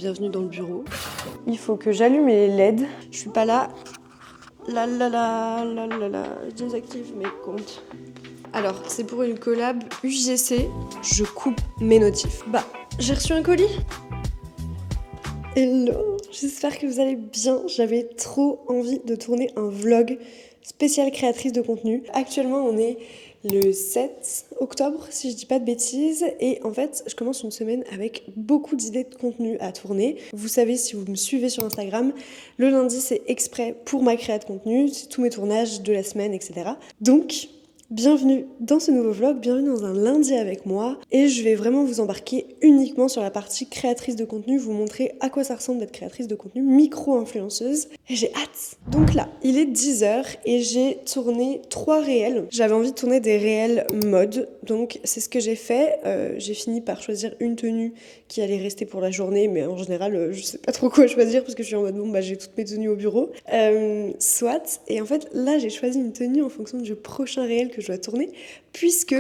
bienvenue dans le bureau. Il faut que j'allume les LED. Je suis pas là. Je désactive mes comptes. Alors, c'est pour une collab UGC. Je coupe mes notifs. Bah, j'ai reçu un colis. Hello, j'espère que vous allez bien. J'avais trop envie de tourner un vlog spécial créatrice de contenu. Actuellement, on est le 7 octobre, si je dis pas de bêtises. Et en fait, je commence une semaine avec beaucoup d'idées de contenu à tourner. Vous savez, si vous me suivez sur Instagram, le lundi, c'est exprès pour ma créa de contenu. C'est tous mes tournages de la semaine, etc. Donc, bienvenue dans ce nouveau vlog, bienvenue dans un lundi avec moi. Et je vais vraiment vous embarquer uniquement sur la partie créatrice de contenu, vous montrer à quoi ça ressemble d'être créatrice de contenu, micro-influenceuse. Et j'ai hâte. Donc là, il est 10h et j'ai tourné 3 réels. J'avais envie de tourner des réels mode, donc c'est ce que j'ai fait. J'ai fini par choisir une tenue qui allait rester pour la journée, mais en général, je sais pas trop quoi choisir parce que je suis en mode bon, bah j'ai toutes mes tenues au bureau. Soit. Et en fait, là, j'ai choisi une tenue en fonction du prochain réel que je dois tourner, puisque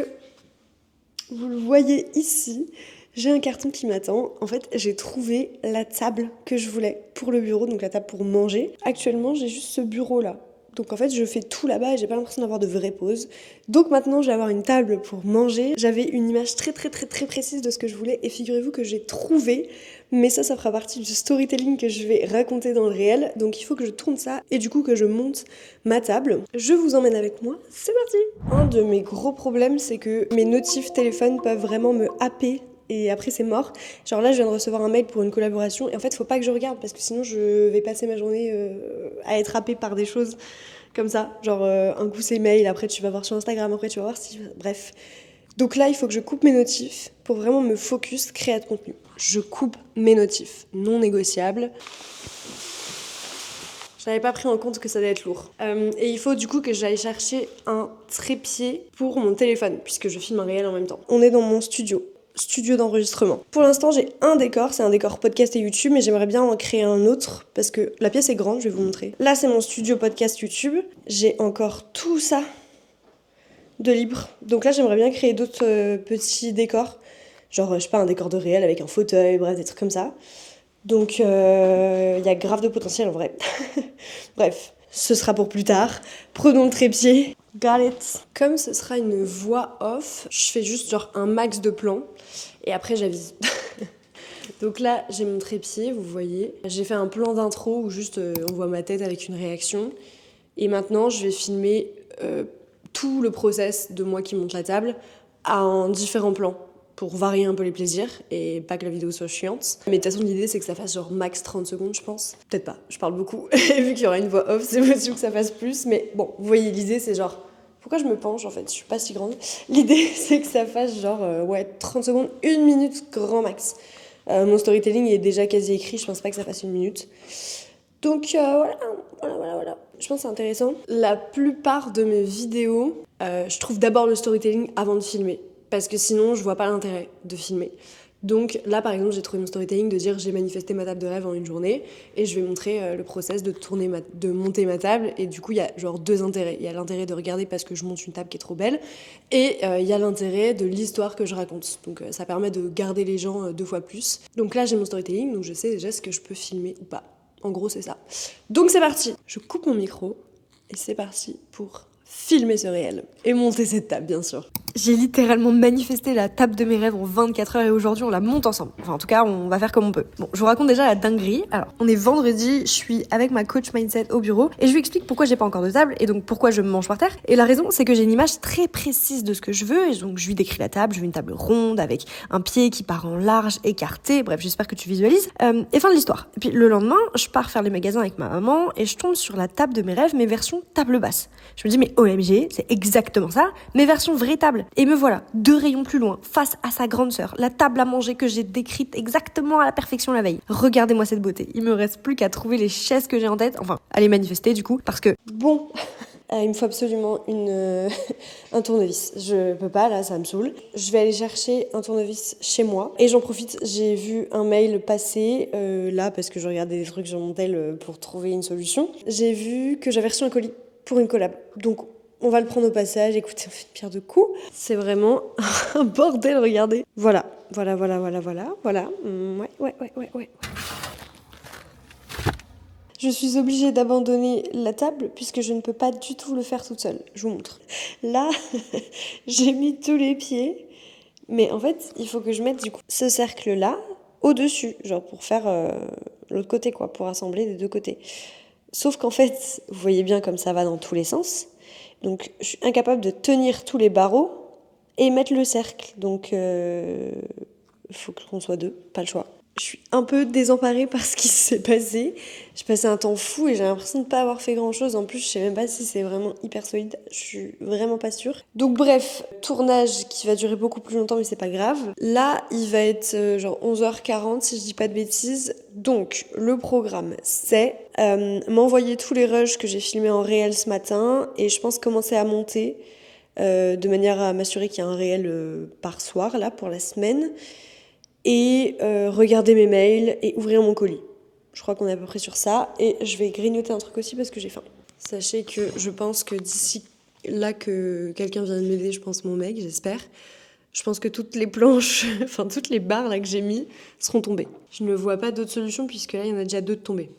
vous le voyez ici, j'ai un carton qui m'attend. En fait, j'ai trouvé la table que je voulais pour le bureau, donc la table pour manger. Actuellement, j'ai juste ce bureau-là. Donc en fait, je fais tout là-bas et j'ai pas l'impression d'avoir de vraies pauses. Donc maintenant, je vais avoir une table pour manger. J'avais une image très précise de ce que je voulais et figurez-vous que j'ai trouvé. Mais ça fera partie du storytelling que je vais raconter dans le réel. Donc il faut que je tourne ça et du coup que je monte ma table. Je vous emmène avec moi. C'est parti! Un de mes gros problèmes, c'est que mes notifs téléphone peuvent vraiment me happer. Et après c'est mort. Genre là je viens de recevoir un mail pour une collaboration et en fait faut pas que je regarde parce que sinon je vais passer ma journée à être happée par des choses comme ça. Genre un coup c'est mail, après tu vas voir sur Instagram, après tu vas voir si... Bref. Donc là il faut que je coupe mes notifs pour vraiment me focus créa de contenu. Je coupe mes notifs, non négociables. Je n'avais pas pris en compte que ça allait être lourd. Et il faut du coup que j'aille chercher un trépied pour mon téléphone puisque je filme un réel en même temps. On est dans mon studio d'enregistrement. Pour l'instant, j'ai un décor, c'est un décor podcast et YouTube, mais j'aimerais bien en créer un autre parce que la pièce est grande, je vais vous montrer. Là, c'est mon studio podcast YouTube. J'ai encore tout ça de libre. Donc là, j'aimerais bien créer d'autres petits décors. Genre, je sais pas, un décor de réel avec un fauteuil, bref, des trucs comme ça. Donc, y a grave de potentiel en vrai. Bref, ce sera pour plus tard. Prenons le trépied. Got it. Comme ce sera une voix off, je fais juste genre un max de plans et après j'avise. Donc là, j'ai mon trépied, vous voyez. J'ai fait un plan d'intro où juste on voit ma tête avec une réaction. Et maintenant, je vais filmer tout le process de moi qui monte la table en différents plans pour varier un peu les plaisirs et pas que la vidéo soit chiante. Mais de toute façon, l'idée, c'est que ça fasse genre max 30 secondes, je pense. Peut-être pas, je parle beaucoup. Vu qu'il y aura une voix off, c'est possible que ça fasse plus. Mais bon, vous voyez, l'idée, c'est genre... Pourquoi je me penche, en fait? Je suis pas si grande. L'idée, c'est que ça fasse genre 30 secondes, 1 minute grand max. Mon storytelling est déjà quasi écrit, je pense pas que ça fasse 1 minute. Donc voilà. Je pense que c'est intéressant. La plupart de mes vidéos, je trouve d'abord le storytelling avant de filmer. Parce que sinon, je vois pas l'intérêt de filmer. Donc là, par exemple, j'ai trouvé mon storytelling de dire j'ai manifesté ma table de rêve en une journée et je vais montrer le process de monter ma table. Et du coup, il y a genre 2 intérêts. Il y a l'intérêt de regarder parce que je monte une table qui est trop belle et il y a l'intérêt de l'histoire que je raconte. Donc ça permet de garder les gens 2 fois plus. Donc là, j'ai mon storytelling, donc je sais déjà ce que je peux filmer ou pas. En gros, c'est ça. Donc c'est parti. Je coupe mon micro et c'est parti pour filmer ce réel et monter cette table, bien sûr. J'ai littéralement manifesté la table de mes rêves en 24 heures et aujourd'hui on la monte ensemble. Enfin en tout cas on va faire comme on peut. Bon, je vous raconte déjà la dinguerie. Alors on est vendredi, je suis avec ma coach mindset au bureau et je lui explique pourquoi j'ai pas encore de table et donc pourquoi je me mange par terre. Et la raison c'est que j'ai une image très précise de ce que je veux et donc je lui décris la table. Je veux une table ronde avec un pied qui part en large, écarté. Bref, j'espère que tu visualises. Et fin de l'histoire. Et puis le lendemain, je pars faire les magasins avec ma maman et je tombe sur la table de mes rêves mais version table basse. Je me dis mais OMG, c'est exactement ça, mais version vraie table. Et me voilà, 2 rayons plus loin, face à sa grande sœur, la table à manger que j'ai décrite exactement à la perfection la veille. Regardez-moi cette beauté, il me reste plus qu'à trouver les chaises que j'ai en tête, enfin, à les manifester du coup, parce que... Bon, il me faut absolument un tournevis. Je peux pas, là, ça me saoule. Je vais aller chercher un tournevis chez moi. Et j'en profite, j'ai vu un mail passer, là, parce que je regardais des trucs sur mon tel pour trouver une solution. J'ai vu que j'avais reçu un colis pour une collab. Donc, on va le prendre au passage. Écoutez, on fait une pierre de coups. C'est vraiment un bordel, regardez. Voilà. Voilà. Ouais. Je suis obligée d'abandonner la table puisque je ne peux pas du tout le faire toute seule. Je vous montre. Là, j'ai mis tous les pieds. Mais en fait, il faut que je mette du coup ce cercle-là au-dessus, genre pour faire l'autre côté, quoi, pour assembler des deux côtés. Sauf qu'en fait, vous voyez bien comme ça va dans tous les sens. Donc, je suis incapable de tenir tous les barreaux et mettre le cercle. Donc, il faut qu'on soit deux, pas le choix. Je suis un peu désemparée par ce qui s'est passé. J'ai passé un temps fou et j'ai l'impression de ne pas avoir fait grand chose. En plus, je sais même pas si c'est vraiment hyper solide. Je suis vraiment pas sûre. Donc bref, tournage qui va durer beaucoup plus longtemps, mais c'est pas grave. Là, il va être genre 11h40 si je dis pas de bêtises. Donc le programme, c'est m'envoyer tous les rushs que j'ai filmés en réel ce matin et je pense commencer à monter de manière à m'assurer qu'il y a un réel par soir là pour la semaine. Et regarder mes mails et ouvrir mon colis. Je crois qu'on est à peu près sur ça. Et je vais grignoter un truc aussi parce que j'ai faim. Sachez que je pense que d'ici là que quelqu'un vient de m'aider, je pense mon mec, j'espère, je pense que toutes les planches, enfin toutes les barres là que j'ai mis seront tombées. Je ne vois pas d'autre solution puisque là il y en a déjà 2 de tombées.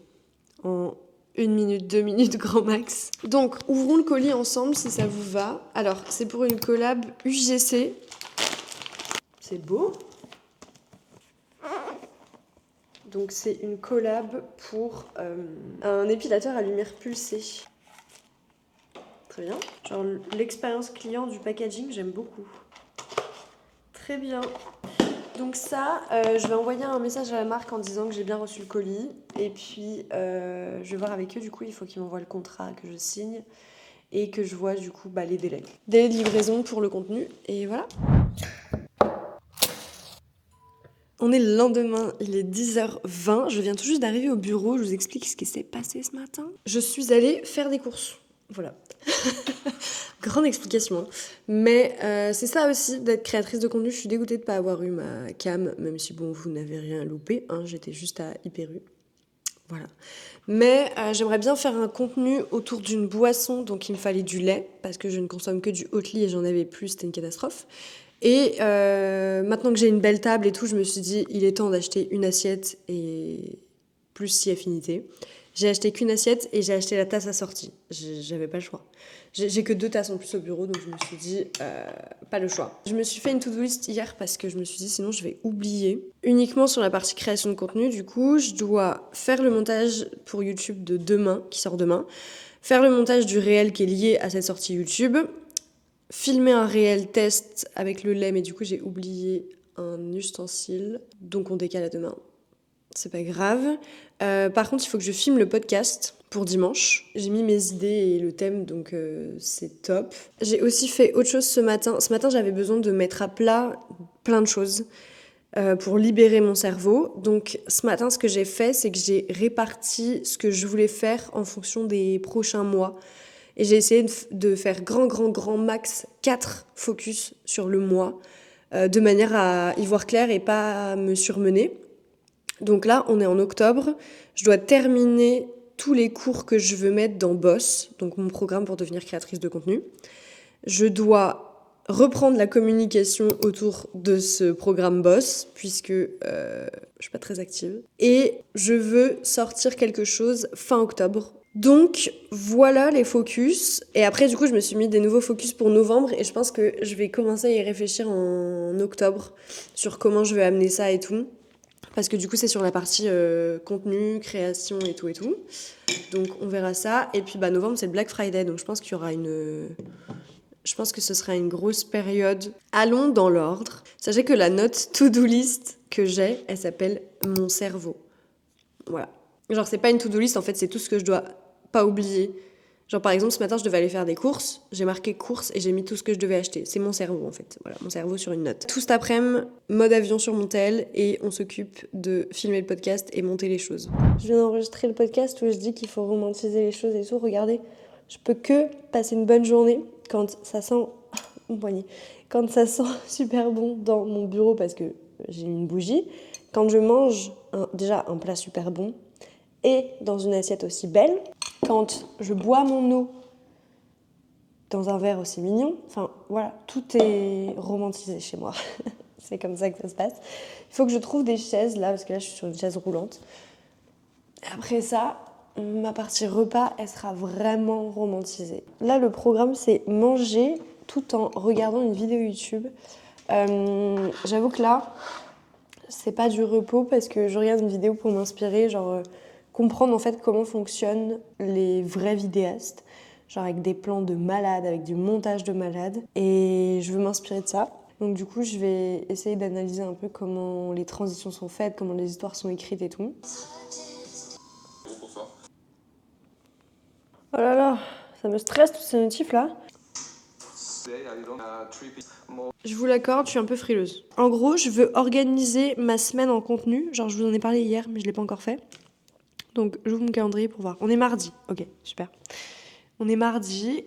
En 1 minute, 2 minutes grand max. Donc ouvrons le colis ensemble si ça vous va. Alors c'est pour une collab UGC. C'est beau. Donc c'est une collab pour un épilateur à lumière pulsée. Très bien. Genre l'expérience client du packaging, j'aime beaucoup. Très bien. Donc ça, je vais envoyer un message à la marque en disant que j'ai bien reçu le colis. Et puis je vais voir avec eux, du coup, il faut qu'ils m'envoient le contrat que je signe. Et que je vois du coup les délais. Délais de livraison pour le contenu. Et voilà. On est le lendemain, il est 10h20, je viens tout juste d'arriver au bureau, je vous explique ce qui s'est passé ce matin. Je suis allée faire des courses, voilà. Grande explication, hein. Mais c'est ça aussi d'être créatrice de contenu, je suis dégoûtée de ne pas avoir eu ma cam, même si bon, vous n'avez rien loupé, hein, j'étais juste à Hyper U. Voilà. Mais j'aimerais bien faire un contenu autour d'une boisson, donc il me fallait du lait, parce que je ne consomme que du Oatly et j'en avais plus, c'était une catastrophe. Et maintenant que j'ai une belle table et tout, je me suis dit, il est temps d'acheter une assiette et plus si affinité. J'ai acheté qu'une assiette et j'ai acheté la tasse assortie. J'avais pas le choix. J'ai que 2 tasses en plus au bureau, donc je me suis dit, pas le choix. Je me suis fait une to-do list hier parce que je me suis dit, sinon je vais oublier. Uniquement sur la partie création de contenu, du coup, je dois faire le montage pour YouTube de demain, qui sort demain, faire le montage du réel qui est lié à cette sortie YouTube, filmer un réel test avec le lait, mais du coup j'ai oublié un ustensile, donc on décale à demain. C'est pas grave. Par contre, il faut que je filme le podcast pour dimanche. J'ai mis mes idées et le thème, donc c'est top. J'ai aussi fait autre chose ce matin. Ce matin, j'avais besoin de mettre à plat plein de choses pour libérer mon cerveau. Donc ce matin, ce que j'ai fait, c'est que j'ai réparti ce que je voulais faire en fonction des prochains mois. Et j'ai essayé de faire grand max 4 focus sur le mois, de manière à y voir clair et pas me surmener. Donc là, on est en octobre, je dois terminer tous les cours que je veux mettre dans Boss, donc mon programme pour devenir créatrice de contenu. Je dois reprendre la communication autour de ce programme Boss, puisque je suis pas très active. Et je veux sortir quelque chose fin octobre. Donc voilà les focus. Et après du coup je me suis mis des nouveaux focus pour novembre et je pense que je vais commencer à y réfléchir en octobre sur comment je vais amener ça et tout. Parce que du coup c'est sur la partie contenu, création et tout. Donc on verra ça. Et puis novembre c'est le Black Friday, donc je pense qu'il y aura je pense que ce sera une grosse période. Allons dans l'ordre. Sachez que la note to-do list que j'ai, elle s'appelle mon cerveau. Voilà. Genre c'est pas une to-do list, en fait c'est tout ce que je dois pas oublier. Genre par exemple ce matin je devais aller faire des courses, j'ai marqué courses et j'ai mis tout ce que je devais acheter. C'est mon cerveau en fait, voilà, mon cerveau sur une note. Tout cet après-midi, mode avion sur mon tel et on s'occupe de filmer le podcast et monter les choses. Je viens d'enregistrer le podcast où je dis qu'il faut romantiser les choses et tout, regardez. Je peux que passer une bonne journée quand ça sent... mon poignet. Quand ça sent super bon dans mon bureau parce que j'ai une bougie. Quand je mange déjà un plat super bon et dans une assiette aussi belle. Quand je bois mon eau dans un verre aussi mignon. Enfin, voilà, tout est romantisé chez moi. C'est comme ça que ça se passe. Il faut que je trouve des chaises là, parce que là je suis sur une chaise roulante. Après ça, ma partie repas, elle sera vraiment romantisée. Là, le programme, c'est manger tout en regardant une vidéo YouTube. J'avoue que là, c'est pas du repos parce que je regarde une vidéo pour m'inspirer, comprendre en fait comment fonctionnent les vrais vidéastes, genre avec des plans de malade, avec du montage de malade. Et je veux m'inspirer de ça. Donc du coup, je vais essayer d'analyser un peu comment les transitions sont faites, comment les histoires sont écrites et tout. Oh là là, ça me stresse tous ces notifs là. Je vous l'accorde, je suis un peu frileuse. En gros, je veux organiser ma semaine en contenu. Genre, je vous en ai parlé hier, mais je l'ai pas encore fait. Donc, j'ouvre mon calendrier pour voir. On est mardi. Ok, super. On est mardi.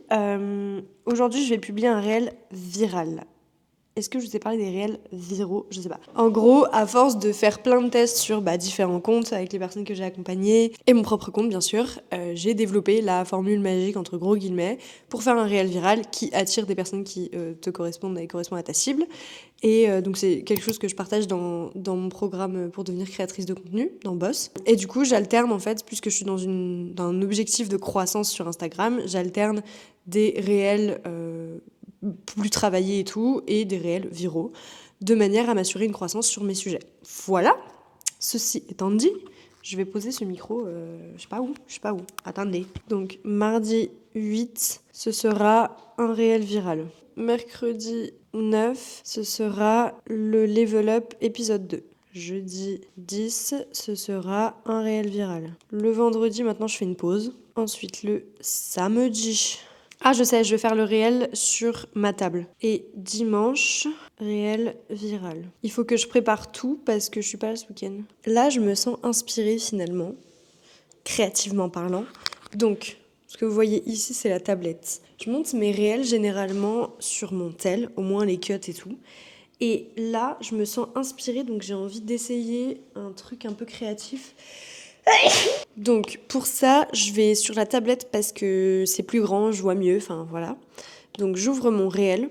Aujourd'hui, je vais publier un réel viral. Est-ce que je vous ai parlé des réels viraux? Je sais pas. En gros, à force de faire plein de tests sur différents comptes avec les personnes que j'ai accompagnées et mon propre compte bien sûr, j'ai développé la formule magique entre gros guillemets pour faire un réel viral qui attire des personnes qui te correspondent et correspondent à ta cible. Et donc c'est quelque chose que je partage dans mon programme pour devenir créatrice de contenu, dans Boss. Et du coup, j'alterne en fait, puisque je suis dans un objectif de croissance sur Instagram, j'alterne des réels plus travaillés et tout, et des réels viraux, de manière à m'assurer une croissance sur mes sujets. Voilà, ceci étant dit, je vais poser ce micro, je sais pas où, attendez. Donc mardi 8, ce sera un réel viral. Mercredi 9, ce sera le Level Up épisode 2. Jeudi 10, ce sera un réel viral. Le vendredi, maintenant, je fais une pause. Ensuite, le samedi. Ah, je sais, je vais faire le réel sur ma table. Et dimanche, réel viral. Il faut que je prépare tout parce que je suis pas là ce week-end. Là, je me sens inspirée finalement, créativement parlant. Donc, ce que vous voyez ici, c'est la tablette. Je monte mes réels généralement sur mon tel, au moins les cuts et tout. Et là, je me sens inspirée, donc j'ai envie d'essayer un truc un peu créatif. Donc pour ça, je vais sur la tablette parce que c'est plus grand, je vois mieux, enfin voilà. Donc j'ouvre mon réel.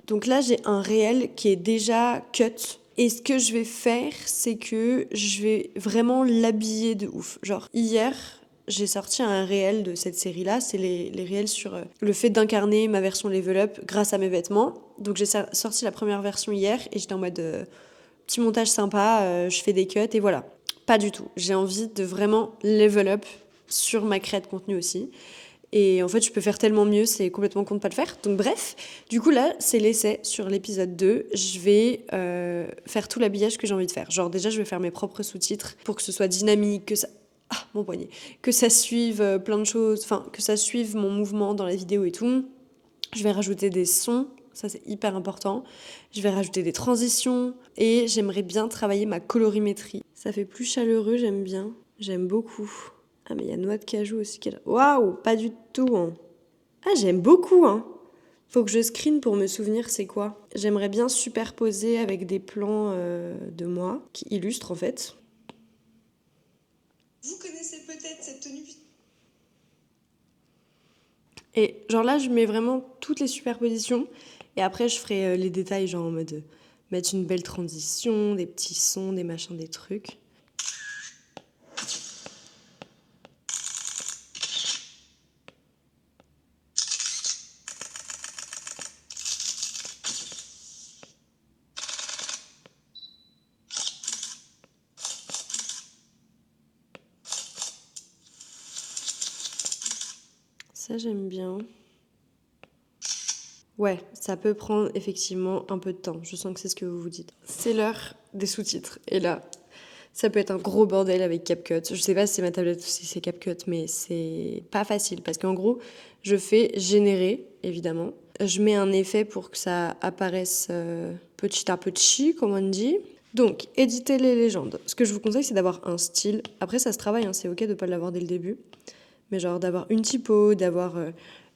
Donc là, j'ai un réel qui est déjà cut. Et ce que je vais faire, c'est que je vais vraiment l'habiller de ouf. Genre hier, j'ai sorti un réel de cette série-là. C'est les réels sur le fait d'incarner ma version level up grâce à mes vêtements. Donc j'ai sorti la première version hier et j'étais en mode petit montage sympa, je fais des cuts et voilà. Pas du tout. J'ai envie de vraiment level up sur ma créa de contenu aussi. Et en fait, je peux faire tellement mieux, c'est complètement con de pas le faire. Donc bref, du coup là, c'est l'essai sur l'épisode 2. Je vais faire tout l'habillage que j'ai envie de faire. Genre déjà, je vais faire mes propres sous-titres pour que ce soit dynamique, que ça... Ah, mon poignet. Que ça suive plein de choses, enfin, que ça suive mon mouvement dans la vidéo et tout. Je vais rajouter des sons, ça c'est hyper important. Je vais rajouter des transitions et j'aimerais bien travailler ma colorimétrie. Ça fait plus chaleureux, j'aime bien. J'aime beaucoup. Ah mais il y a noix de cajou aussi qui est là. Waouh, pas du tout. Hein. Ah j'aime beaucoup. Hein. Faut que je screen pour me souvenir c'est quoi. J'aimerais bien superposer avec des plans de moi qui illustrent en fait. Vous connaissez peut-être cette tenue. Et genre là, je mets vraiment toutes les superpositions. Et après, je ferai les détails, genre en mode mettre une belle transition, des petits sons, des machins, des trucs. Ça, j'aime bien. Ouais, ça peut prendre effectivement un peu de temps. Je sens que c'est ce que vous vous dites. C'est l'heure des sous-titres. Et là, ça peut être un gros bordel avec CapCut. Je sais pas si c'est ma tablette ou si c'est CapCut, mais c'est pas facile. Parce qu'en gros, je fais générer, évidemment. Je mets un effet pour que ça apparaisse petit à petit, comme on dit. Donc, éditer les légendes. Ce que je vous conseille, c'est d'avoir un style. Après, ça se travaille, hein, c'est ok de pas l'avoir dès le début. Mais genre d'avoir une typo, d'avoir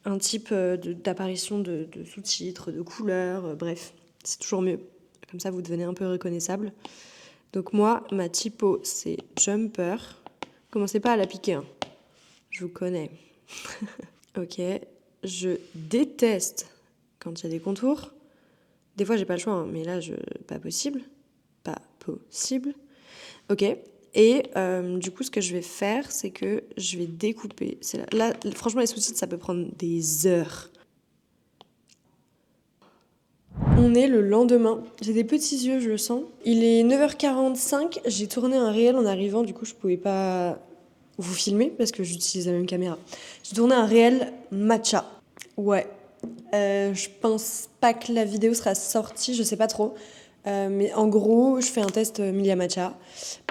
un type d'apparition de sous-titres, de couleurs, bref, c'est toujours mieux. Comme ça, vous devenez un peu reconnaissable. Donc moi, ma typo, c'est Jumper. Commencez pas à la piquer, hein. Je vous connais. Ok, je déteste quand il y a des contours. Des fois, j'ai pas le choix, hein, mais là, pas possible. Pas possible. Ok. Et du coup, ce que je vais faire, c'est que je vais découper. Là, franchement, les sous-titres, ça peut prendre des heures. On est le lendemain. J'ai des petits yeux, je le sens. Il est 9h45. J'ai tourné un réel en arrivant. Du coup, je pouvais pas vous filmer parce que j'utilise la même caméra. J'ai tourné un réel matcha. Ouais. Je pense pas que la vidéo sera sortie, je sais pas trop. Mais en gros, je fais un test Milia Matcha.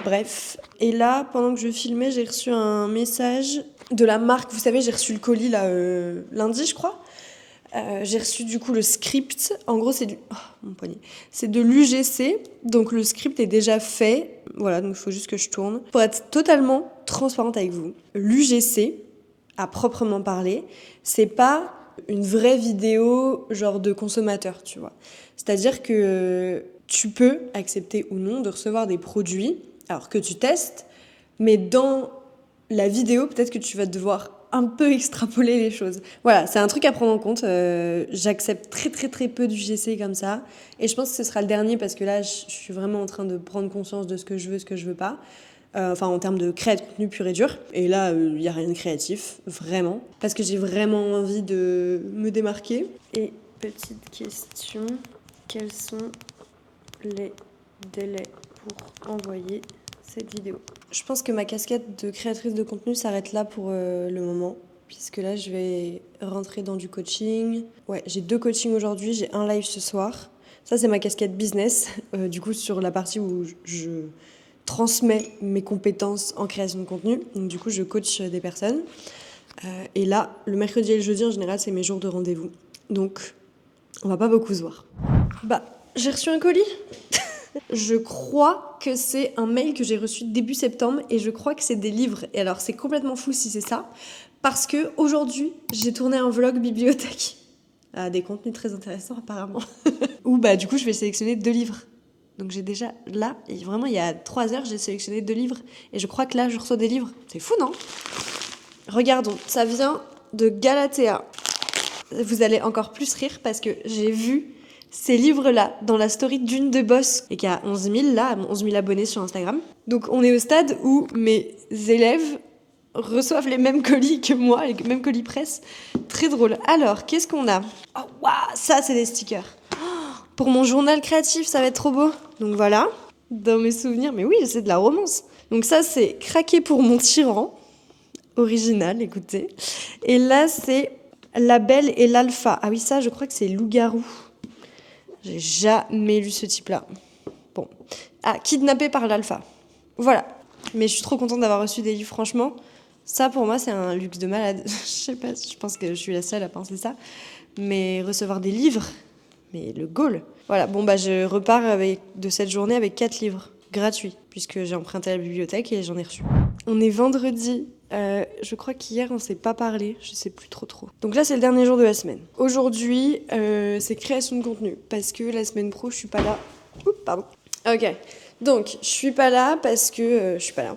Bref. Et là, pendant que je filmais, j'ai reçu un message de la marque. Vous savez, j'ai reçu le colis là, lundi, je crois. J'ai reçu du coup le script. En gros, c'est mon poignet. C'est de l'UGC. Donc le script est déjà fait. Voilà, donc il faut juste que je tourne. Pour être totalement transparente avec vous, l'UGC, à proprement parler, c'est pas une vraie vidéo genre de consommateur, tu vois. C'est-à-dire que tu peux accepter ou non de recevoir des produits, alors que tu testes, mais dans la vidéo, peut-être que tu vas devoir un peu extrapoler les choses. Voilà, c'est un truc à prendre en compte. J'accepte très très très peu d'UGC comme ça. Et je pense que ce sera le dernier parce que là, je suis vraiment en train de prendre conscience de ce que je veux pas. Enfin, en termes de créer de contenu pur et dur. Et là, il n'y a rien de créatif, vraiment. Parce que j'ai vraiment envie de me démarquer. Et petite question, quels sont les délais pour envoyer cette vidéo? Je pense que ma casquette de créatrice de contenu s'arrête là pour le moment. Puisque là, je vais rentrer dans du coaching. Ouais, j'ai 2 coachings aujourd'hui, j'ai un live ce soir. Ça, c'est ma casquette business. Du coup, sur la partie où je transmets mes compétences en création de contenu. Donc, du coup, je coach des personnes. Et là, le mercredi et le jeudi, en général, c'est mes jours de rendez-vous. Donc, on va pas beaucoup se voir. J'ai reçu un colis. Je crois que c'est un mail que j'ai reçu début septembre et je crois que c'est des livres. Et alors, c'est complètement fou si c'est ça. Parce que aujourd'hui, j'ai tourné un vlog bibliothèque. Des contenus très intéressants, apparemment. Où, du coup, je vais sélectionner 2 livres. Donc j'ai déjà, là, et vraiment il y a 3 heures, j'ai sélectionné 2 livres. Et je crois que là, je reçois des livres. C'est fou, non? Regardons, ça vient de Galatea. Vous allez encore plus rire parce que j'ai vu ces livres-là dans la story d'une de Boss et qui a 11 000 abonnés sur Instagram. Donc on est au stade où mes élèves reçoivent les mêmes colis que moi, les mêmes colis presse. Très drôle. Alors, qu'est-ce qu'on a? Oh, waouh, ça c'est des stickers. Pour mon journal créatif, ça va être trop beau. Donc voilà, dans mes souvenirs, mais oui, c'est de la romance. Donc ça, c'est Craquer pour mon tyran, original, écoutez. Et là, c'est La Belle et l'Alpha. Ah oui, ça, je crois que c'est Loup-garou. J'ai jamais lu ce type-là. Bon. Ah, Kidnappé par l'Alpha. Voilà. Mais je suis trop contente d'avoir reçu des livres, franchement. Ça, pour moi, c'est un luxe de malade. Je sais pas, je pense que je suis la seule à penser ça. Mais recevoir des livres... Mais le goal. Voilà, je repars de cette journée avec 4 livres gratuits, puisque j'ai emprunté à la bibliothèque et j'en ai reçu. On est vendredi. Je crois qu'hier, on s'est pas parlé. Je sais plus trop. Donc là, c'est le dernier jour de la semaine. Aujourd'hui, c'est création de contenu, parce que la semaine pro, je suis pas là. Oups, pardon. Ok. Donc, je suis pas là parce que je suis pas là.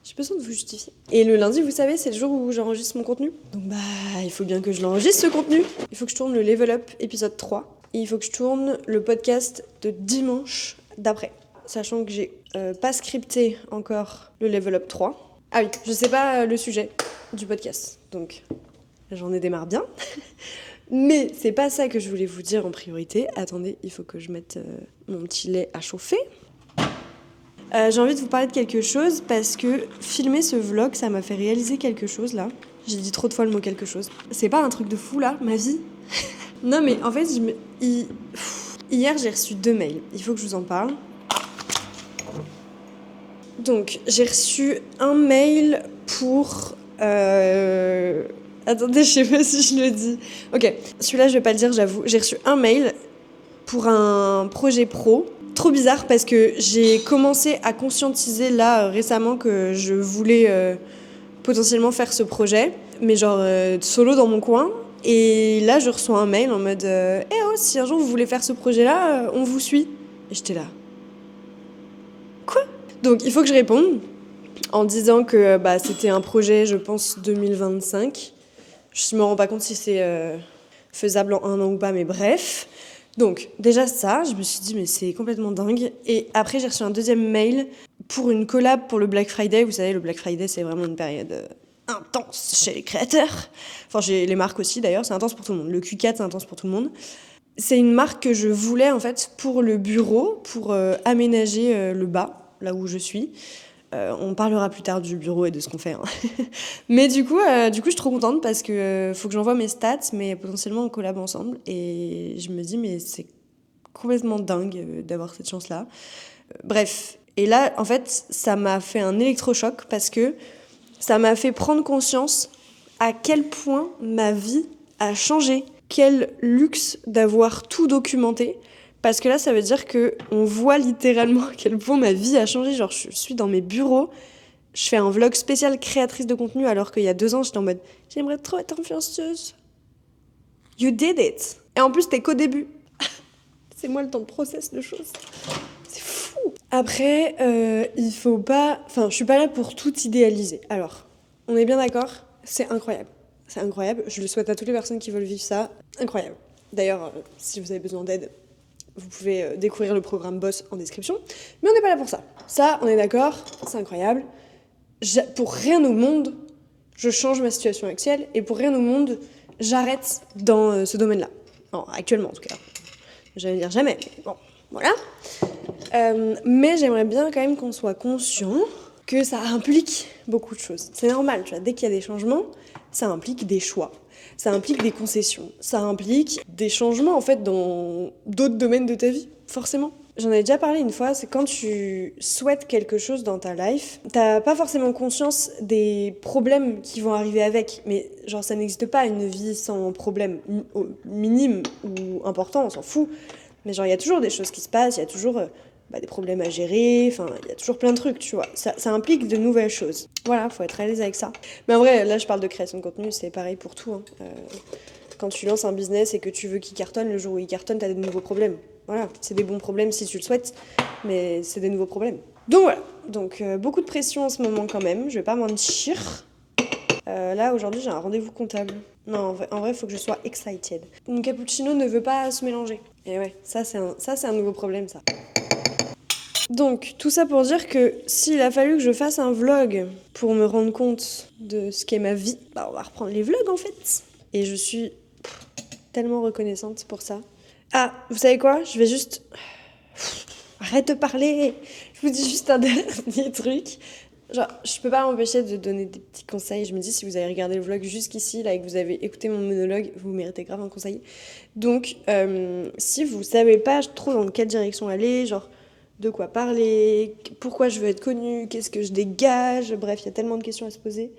J'ai besoin de vous justifier. Et le lundi, vous savez, c'est le jour où j'enregistre mon contenu. Donc il faut bien que je l'enregistre, ce contenu. Il faut que je tourne le Level Up épisode 3. Et il faut que je tourne le podcast de dimanche d'après. Sachant que j'ai pas scripté encore le Level Up 3. Ah oui, je sais pas le sujet du podcast. Donc, j'en ai démarre bien. Mais c'est pas ça que je voulais vous dire en priorité. Attendez, il faut que je mette mon petit lait à chauffer. J'ai envie de vous parler de quelque chose parce que filmer ce vlog, ça m'a fait réaliser quelque chose là. J'ai dit trop de fois le mot quelque chose. C'est pas un truc de fou là, ma vie? Non mais en fait, hier j'ai reçu 2 mails. Il faut que je vous en parle. Donc j'ai reçu un mail pour... Attendez, je sais pas si je le dis. Ok, celui-là je vais pas le dire, j'avoue. J'ai reçu un mail pour un projet pro. Trop bizarre parce que j'ai commencé à conscientiser là récemment que je voulais potentiellement faire ce projet, mais genre solo dans mon coin. Et là, je reçois un mail en mode si un jour vous voulez faire ce projet-là, on vous suit. Et j'étais là. Quoi? Donc il faut que je réponde en disant que c'était un projet, je pense, 2025. Je me rends pas compte si c'est faisable en 1 an ou pas, mais bref. Donc, déjà ça, je me suis dit, mais c'est complètement dingue. Et après, j'ai reçu un deuxième mail pour une collab pour le Black Friday. Vous savez, le Black Friday, c'est vraiment une période intense chez les créateurs. Enfin, chez les marques aussi, d'ailleurs, c'est intense pour tout le monde. Le Q4, c'est intense pour tout le monde. C'est une marque que je voulais, en fait, pour le bureau, pour aménager le bas, là où je suis. On parlera plus tard du bureau et de ce qu'on fait. Hein. Mais du coup, je suis trop contente parce que faut que j'envoie mes stats, mais potentiellement on collab ensemble. Et je me dis, mais c'est complètement dingue d'avoir cette chance-là. Bref. Et là, en fait, ça m'a fait un électrochoc parce que ça m'a fait prendre conscience à quel point ma vie a changé. Quel luxe d'avoir tout documenté. Parce que là, ça veut dire qu'on voit littéralement à quel point ma vie a changé. Genre, je suis dans mes bureaux, je fais un vlog spécial créatrice de contenu, alors qu'il y a 2 ans, j'étais en mode « J'aimerais trop être influenceuse ». You did it. Et en plus, t'es qu'au début. C'est moi le temps de process de choses. C'est fou. Après, il faut pas... Enfin, je suis pas là pour tout idéaliser. Alors, on est bien d'accord, c'est incroyable. C'est incroyable. Je le souhaite à toutes les personnes qui veulent vivre ça. Incroyable. D'ailleurs, si vous avez besoin d'aide, vous pouvez découvrir le programme Boss en description. Mais on n'est pas là pour ça. Ça, on est d'accord, c'est incroyable. Pour rien au monde, je change ma situation actuelle. Et pour rien au monde, j'arrête dans ce domaine-là. Non, actuellement, en tout cas. J'allais dire jamais, mais bon, voilà. Mais j'aimerais bien quand même qu'on soit conscient que ça implique beaucoup de choses. C'est normal, tu vois, dès qu'il y a des changements, ça implique des choix. Ça implique des concessions. Ça implique des changements, en fait, dans d'autres domaines de ta vie, forcément. J'en ai déjà parlé une fois, c'est quand tu souhaites quelque chose dans ta life, t'as pas forcément conscience des problèmes qui vont arriver avec, mais genre ça n'existe pas une vie sans problème minime ou important, on s'en fout. Mais genre il y a toujours des choses qui se passent, il y a toujours des problèmes à gérer, enfin il y a toujours plein de trucs, tu vois. Ça implique de nouvelles choses. Voilà, faut être à l'aise avec ça. Mais en vrai, là je parle de création de contenu, c'est pareil pour tout. Hein. Quand tu lances un business et que tu veux qu'il cartonne, le jour où il cartonne, t'as des nouveaux problèmes. Voilà, c'est des bons problèmes si tu le souhaites, mais c'est des nouveaux problèmes. Donc voilà, beaucoup de pression en ce moment quand même, je vais pas mentir. Là, aujourd'hui, j'ai un rendez-vous comptable. Non, en vrai, faut que je sois excited. Mon cappuccino ne veut pas se mélanger. Et ouais, ça, c'est un nouveau problème, ça. Donc, tout ça pour dire que s'il a fallu que je fasse un vlog pour me rendre compte de ce qu'est ma vie, on va reprendre les vlogs, en fait. Et je suis tellement reconnaissante pour ça. Ah, vous savez quoi ? Je vais juste... Arrête de parler. Je vous dis juste un dernier truc. Genre, je peux pas m'empêcher de donner des petits conseils. Je me dis, si vous avez regardé le vlog jusqu'ici, là, et que vous avez écouté mon monologue, vous méritez grave un conseil. Donc, si vous savez pas trop dans quelle direction aller, genre, de quoi parler, pourquoi je veux être connue, qu'est-ce que je dégage, bref, il y a tellement de questions à se poser.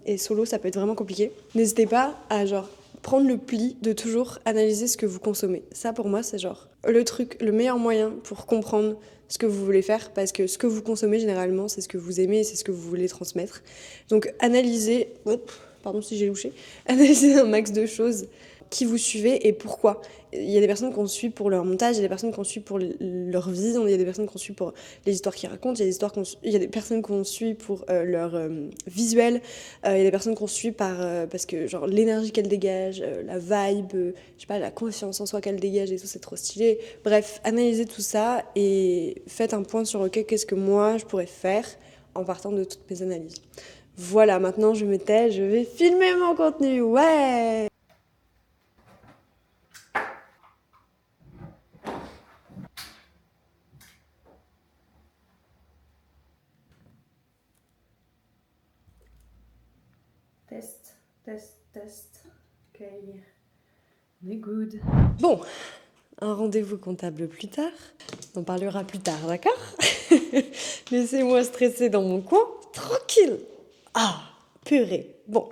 Et solo, ça peut être vraiment compliqué. N'hésitez pas à, genre, prendre le pli de toujours analyser ce que vous consommez. Ça, pour moi, c'est genre le meilleur moyen pour comprendre ce que vous voulez faire, parce que ce que vous consommez, généralement, c'est ce que vous aimez et c'est ce que vous voulez transmettre. Donc, analysez... pardon si j'ai louché. Analysez un max de choses qui vous suivez et pourquoi. Il y a des personnes qu'on suit pour leur montage, il y a des personnes qu'on suit pour leur vision, il y a des personnes qu'on suit pour les histoires qu'ils racontent, il y a des personnes qu'on suit pour leur visuel, il y a des personnes qu'on suit parce que genre l'énergie qu'elles dégagent, la vibe, je sais pas, la confiance en soi qu'elles dégagent et tout, c'est trop stylé. Bref, analysez tout ça et faites un point sur ok, qu'est-ce que moi je pourrais faire en partant de toutes mes analyses. Voilà, maintenant je me tais, je vais filmer mon contenu, ouais! Test. Ok. On est good. Bon, un rendez-vous comptable plus tard. On en parlera plus tard, d'accord? Laissez-moi stresser dans mon coin, tranquille. Ah, purée. Bon,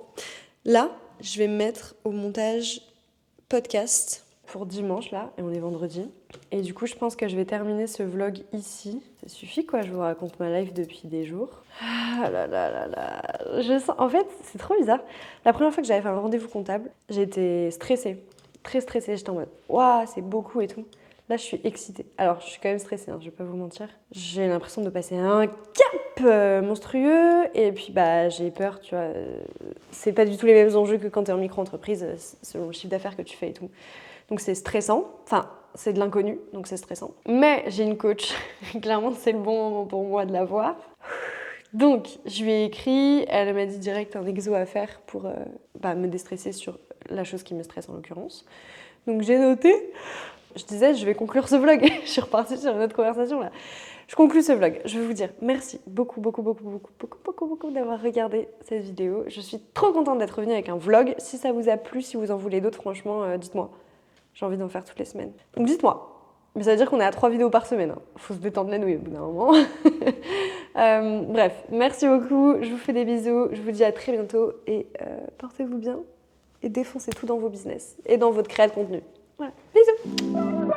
là, je vais me mettre au montage podcast pour dimanche, là, et on est vendredi. Et du coup, je pense que je vais terminer ce vlog ici. Ça suffit, quoi, je vous raconte ma life depuis des jours. Ah là là là là. Je sens... En fait, c'est trop bizarre. La première fois que j'avais fait un rendez-vous comptable, j'étais stressée. Très stressée, j'étais en mode « Waouh, c'est beaucoup et tout ». Là, je suis excitée. Alors, je suis quand même stressée, hein, je vais pas vous mentir. J'ai l'impression de passer un cap monstrueux. Et puis, j'ai peur, tu vois. C'est pas du tout les mêmes enjeux que quand t'es en micro-entreprise, selon le chiffre d'affaires que tu fais et tout. Donc c'est stressant. Enfin, c'est de l'inconnu, donc c'est stressant. Mais j'ai une coach. Clairement, c'est le bon moment pour moi de la voir. Donc, je lui ai écrit, elle m'a dit direct un exo à faire pour me déstresser sur la chose qui me stresse en l'occurrence. Donc j'ai noté, je disais je vais conclure ce vlog, je suis repartie sur une autre conversation là. Je conclue ce vlog, je vais vous dire merci beaucoup d'avoir regardé cette vidéo. Je suis trop contente d'être revenue avec un vlog. Si ça vous a plu, si vous en voulez d'autres, franchement, dites-moi. J'ai envie d'en faire toutes les semaines. Donc dites-moi. Mais ça veut dire qu'on est à 3 vidéos par semaine. Faut se détendre les nouilles au bout d'un moment. Bref, merci beaucoup. Je vous fais des bisous. Je vous dis à très bientôt. Et portez-vous bien. Et défoncez tout dans vos business. Et dans votre créa de contenu. Voilà. Bisous.